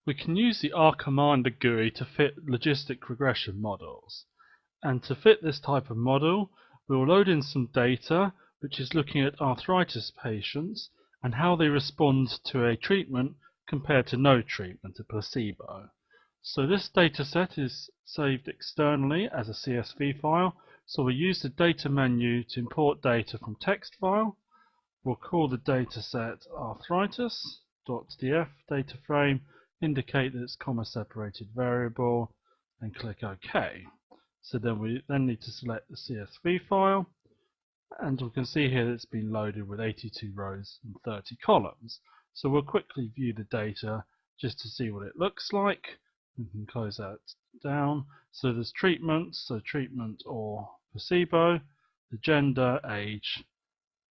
We can use the R-Commander GUI to fit logistic regression models. And to fit this type of model, we will load in some data which is looking at arthritis patients and how they respond to a treatment compared to no treatment, a placebo. So this data set is saved externally as a CSV file, so we'll use the data menu to import data from text file. We'll call the data set arthritis.df data frame, indicate that it's comma separated variable, and click OK. So then we need to select the CSV file, and we can see here that it's been loaded with 82 rows and 30 columns. So we'll quickly view the data just to see what it looks like. We can close that down. So there's treatment, so treatment or placebo, the gender, age,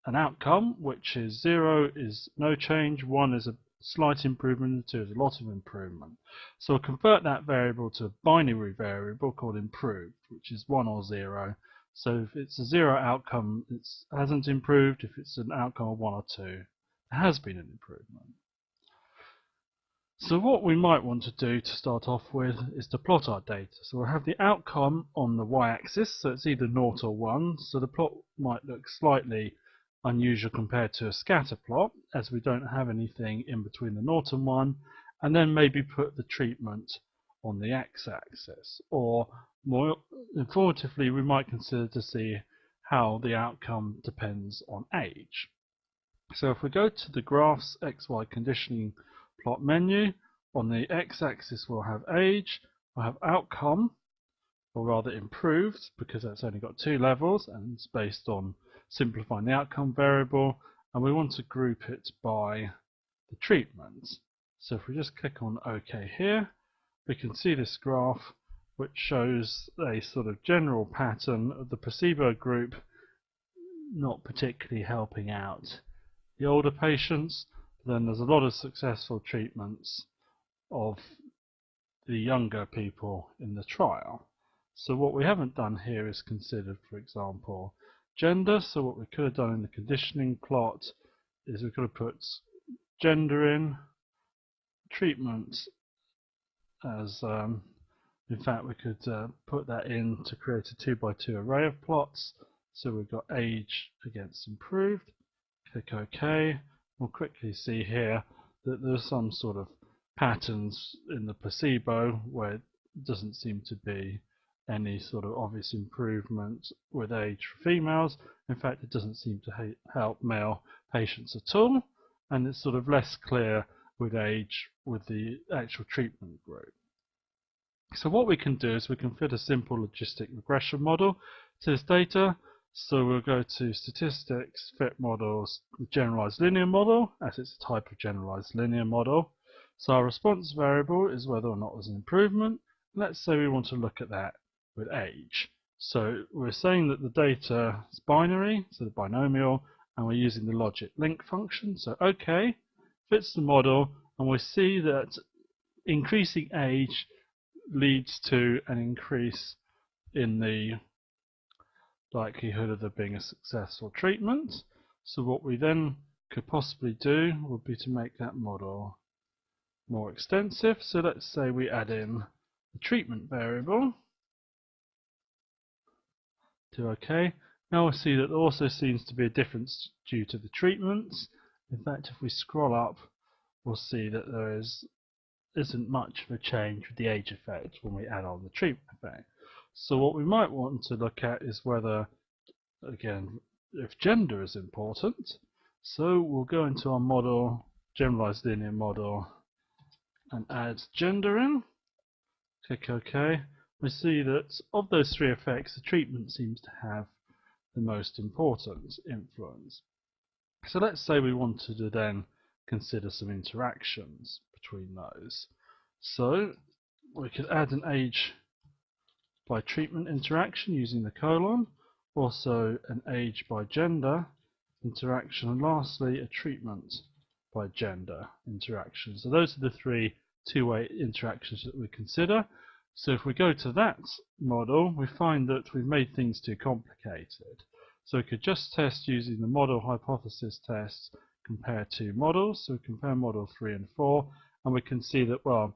an outcome, which is 0 is no change, 1 is a slight improvement, 2 is a lot of improvement. So we'll convert that variable to a binary variable called improved, which is 1 or 0. So if it's a 0 outcome, it hasn't improved. If it's an outcome of 1 or 2, it has been an improvement. So what we might want to do to start off with is to plot our data. So we'll have the outcome on the y-axis, so it's either 0 or 1. So the plot might look slightly unusual compared to a scatter plot, as we don't have anything in between the 0 and 1, and then maybe put the treatment on the x-axis. Or more informatively, we might consider to see how the outcome depends on age. So if we go to the graphs XY conditioning plot menu, on the x-axis we'll have age, we'll have outcome, or rather improved, because that's only got 2 levels and it's based on simplifying the outcome variable, and we want to group it by the treatment. So if we just click on OK here, we can see this graph which shows a sort of general pattern of the placebo group not particularly helping out the older patients. Then there's a lot of successful treatments of the younger people in the trial. So what we haven't done here is considered, for example, gender. So what we could have done in the conditioning plot is we could have put gender in, treatment as, in fact we could put that in to create a 2x2 array of plots. So we've got age against improved, click OK. We'll quickly see here that there's some sort of patterns in the placebo where it doesn't seem to be any sort of obvious improvement with age for females. In fact, it doesn't seem to help male patients at all, and it's sort of less clear with age with the actual treatment group. So what we can do is we can fit a simple logistic regression model to this data. So we'll go to statistics, fit models, generalized linear model, as it's a type of generalized linear model. So our response variable is whether or not there's an improvement. Let's say we want to look at that with age. So we're saying that the data is binary, so the binomial, and we're using the logic link function. So OK, fits the model, and we see that increasing age leads to an increase in the likelihood of there being a successful treatment. So what we then could possibly do would be to make that model more extensive. So let's say we add in the treatment variable. Do OK. Now we see that there also seems to be a difference due to the treatments. In fact, if we scroll up, we'll see that there isn't much of a change with the age effect when we add on the treatment effect. So what we might want to look at is whether, again, if gender is important. So we'll go into our model, generalized linear model, and add gender in. Click OK. We see that of those 3 effects, the treatment seems to have the most important influence. So let's say we wanted to then consider some interactions between those. So we could add an age by treatment interaction using the colon, also an age by gender interaction, and lastly a treatment by gender interaction. So those are the 3 two-way interactions that we consider. So if we go to that model, we find that we've made things too complicated. So we could just test using the model hypothesis test, compare 2 models. So we compare model 3 and 4, and we can see that, well,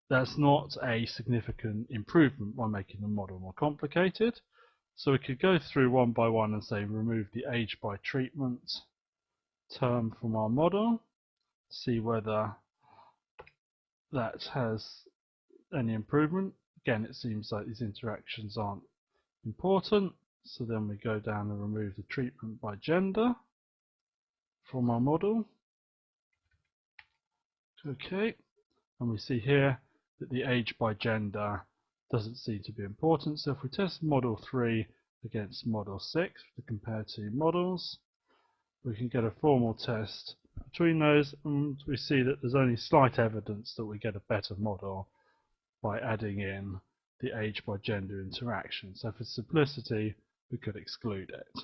that's not a significant improvement by making the model more complicated. So we could go through one by one and say remove the age by treatment term from our model, see whether that has any improvement. Again, it seems like these interactions aren't important, so then we go down and remove the treatment by gender from our model. Okay, and we see here that the age by gender doesn't seem to be important, so if we test model 3 against model 6 to compare two models, we can get a formal test between those, and we see that there's only slight evidence that we get a better model by adding in the age by gender interaction. So for simplicity, we could exclude it.